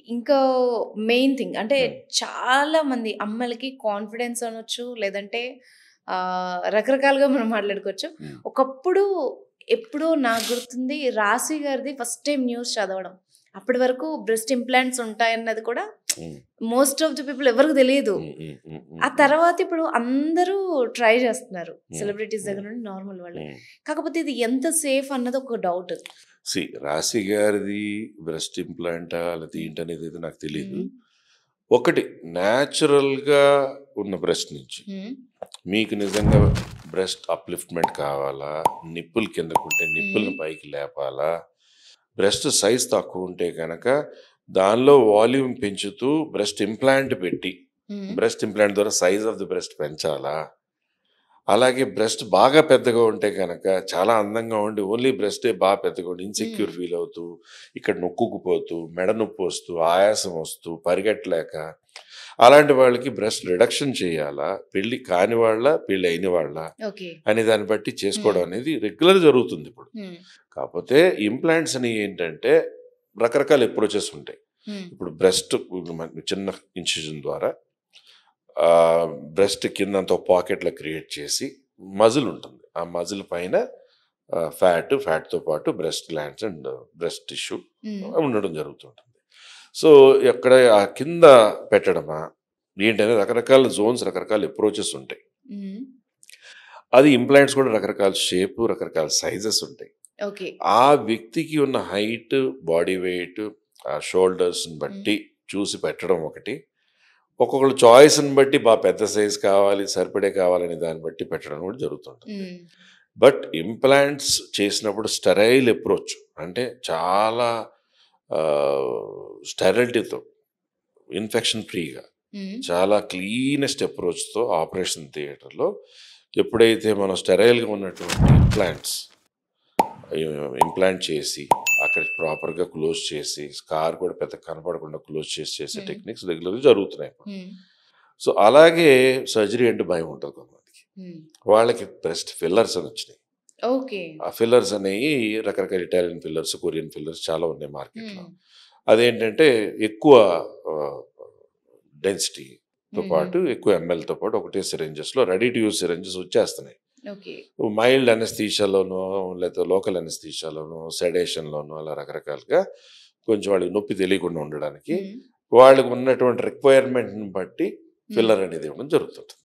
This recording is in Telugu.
ఇంకా మెయిన్ థింగ్ అంటే హ్మ్. చాలా మంది అమ్మలకి కాన్ఫిడెన్స్ అనొచ్చు. లేదంటే రకరకాలుగా మనం మాట్లాడుకోవచ్చు. హ్మ్. ఒకప్పుడు ఎప్పుడో నాకు గుర్తుంది 'రాశి' గారిది ఫస్ట్ టైమ్ న్యూస్ చదవడం. అప్పటి వరకు బ్రెస్ట్ ఇంప్లాంట్స్ ఉంటాయన్నది కూడా హ్మ్. మోస్ట్ ఆఫ్ ది పీపుల్ ఎవరికీ తెలీదు. హ్మ్. హ్మ్. హ్మ్. ఆ హ్మ్. హ్మ్. తర్వాత ఇప్పుడు అందరూ ట్రై చేస్తున్నారు. హ్మ్. సెలబ్రిటీస్ హ్మ్. దగ్గర నుండి నార్మల్ వాళ్ళు. హ్మ్. కాకపోతే ఇది ఎంత సేఫ్ అన్నది ఒక డౌట్. రాశి గారిది బ్రెస్ట్ ఇంప్లాంటా? లేతే హ్మ్. ఏంటనేదైతే నాకు తెలీదు. హ్మ్. ఒకటి న్యాచురల్‌గా ఉన్న బ్రెస్ట్ నుంచి హ్మ్. మీకు నిజంగా బ్రెస్ట్ అప్‌లిఫ్ట్‌మెంట్ కావాలా? నిప్పులు కిందకుంటే హ్మ్. నిప్పులను పైకి లేపాలా? బ్రెస్ట్ సైజ్ తక్కువుంటే గనక దానిలో వాల్యూమ్ పెంచుతూ బ్రెస్ట్ ఇంప్లాంట్ పెట్టి, హ్మ్. బ్రెస్ట్ ఇంప్లాంట్ ద్వారా సైజ్ ఆఫ్ ది బ్రెస్ట్ పెంచాలా? అలాగే బ్రెస్ట్ బాగా పెద్దగా ఉంటే గనక చాలా అందంగా ఉండి ఓన్లీ బ్రెస్టే బాగా పెద్దగా ఉండి హ్మ్. ఇన్‌సెక్యూర్ ఫీల్ అవుతూ, ఇక్కడ నొక్కుకుపోతూ, మెడ నొప్పొస్తూ, ఆయాసం వస్తూ, పరిగెట్టలేక అలాంటి వాళ్ళకి బ్రెస్ట్ రిడక్షన్ చేయాలా? పెళ్లి కాని వాళ్ళా? పెళ్లి అయిన వాళ్ళా? ఓకే. అనే దాన్ని బట్టి హ్మ్. చేసుకోవడం అనేది రెగ్యులర్ జరుగుతుందిప్పుడు. హ్మ్. కాపోతే ఇంప్లాంట్స్ అనేయి ఏంటంటే రకరకాల అప్రోచెస్ ఉంటాయి. హ్మ్. ఇప్పుడు బ్రెస్ట్ చిన్న ఇన్సిషన్ ద్వారా బ్రెస్ట్ కిందంతా పాకెట్‌లా క్రియేట్ చేసి మజిల్ ఉంటుంది. ఆ మజిల్ పైన ఫ్యాట్‌తో పాటు breast glands and breast tissue హ్మ్. ఉండడం జరుగుతుంటుంది. సో, ఎక్కడ ఆ కింద పెట్టడమా? ఏంటనే రకరకాల జోన్స్, రకరకాల అప్రోచెస్ ఉంటాయి. హ్మ్. అది ఇంప్లాంట్స్ కూడా రకరకాల షేపు, రకరకాల సైజెస్ ఉంటాయి. ఓకే. ఆ వ్యక్తికి ఉన్న హైట్, బాడీ వెయిట్, ఆ షోల్డర్స్‌ని హ్మ్. బట్టి చూసి పెట్టడం ఒకటి. ఒక్కొక్కళ్ళ చాయిస్‌ని బట్టి పెద్ద సైజ్ కావాలి, సరిపడే కావాలనే దాన్ని బట్టి పెట్టడం కూడా జరుగుతుంటుంది. హ్మ్. బట్ ఇంప్లాంట్స్ చేసినప్పుడు స్టెరైల్ అప్రోచ్ అంటే చాలా స్టెరిలిటీతో, ఇన్ఫెక్షన్ ఫ్రీగా, హ్మ్. చాలా క్లీనెస్ట్ అప్రోచ్‌తో ఆపరేషన్ థియేటర్‌లో ఎప్పుడైతే మనం స్టెరైల్‌గా ఉన్నటువంటి ఇంప్లాంట్ చేసి, అక్కడ ప్రాపర్‌గా క్లోజ్ చేసి, స్కార్ కూడా పెద్దగా కనపడకుండా క్లోజ్ చేసే హ్మ్. టెక్నిక్స్ రెగ్యులర్‌గా జరుగుతున్నాయి ఇప్పుడు. హ్మ్. సో, అలాగే సర్జరీ అంటే భయం ఉంటది కొంతమందికి. హ్మ్. వాళ్ళకి బ్రెస్ట్ ఫిల్లర్స్ అని వచ్చినాయి. ఓకే. ఆ ఫిల్లర్స్ అనేయి రకరకాల ఇటాలియన్ ఫిల్లర్స్, కొరియన్ ఫిల్లర్స్ చాలా ఉన్నాయి మార్కెట్‌లో. హ్మ్. అదేంటంటే ఎక్కువ ఆహ్, డెన్సిటీతో హుహు. పాటు ఎక్కువ ఎంఎల్‌తో పాటు ఒకటే సిరింజెస్‌లో రెడీ టు యూజ్ సిరింజెస్ వచ్చేస్తున్నాయి. ఓకే. మైల్డ్ అనస్థీషియాలోనో, లేతే లోకల్ అనస్థీషియాలోనో, సెడేషన్‌లోనో అలా రకరకాలుగా కొంచెం వాళ్ళకి నొప్పి తెలియకుండా ఉండడానికి హ్మ్. వాళ్ళకున్నటువంటి రిక్వైర్మెంట్‌ని బట్టి హ్మ్. ఫిల్లర్ అనేది ఇవ్వడం జరుగుతుంది.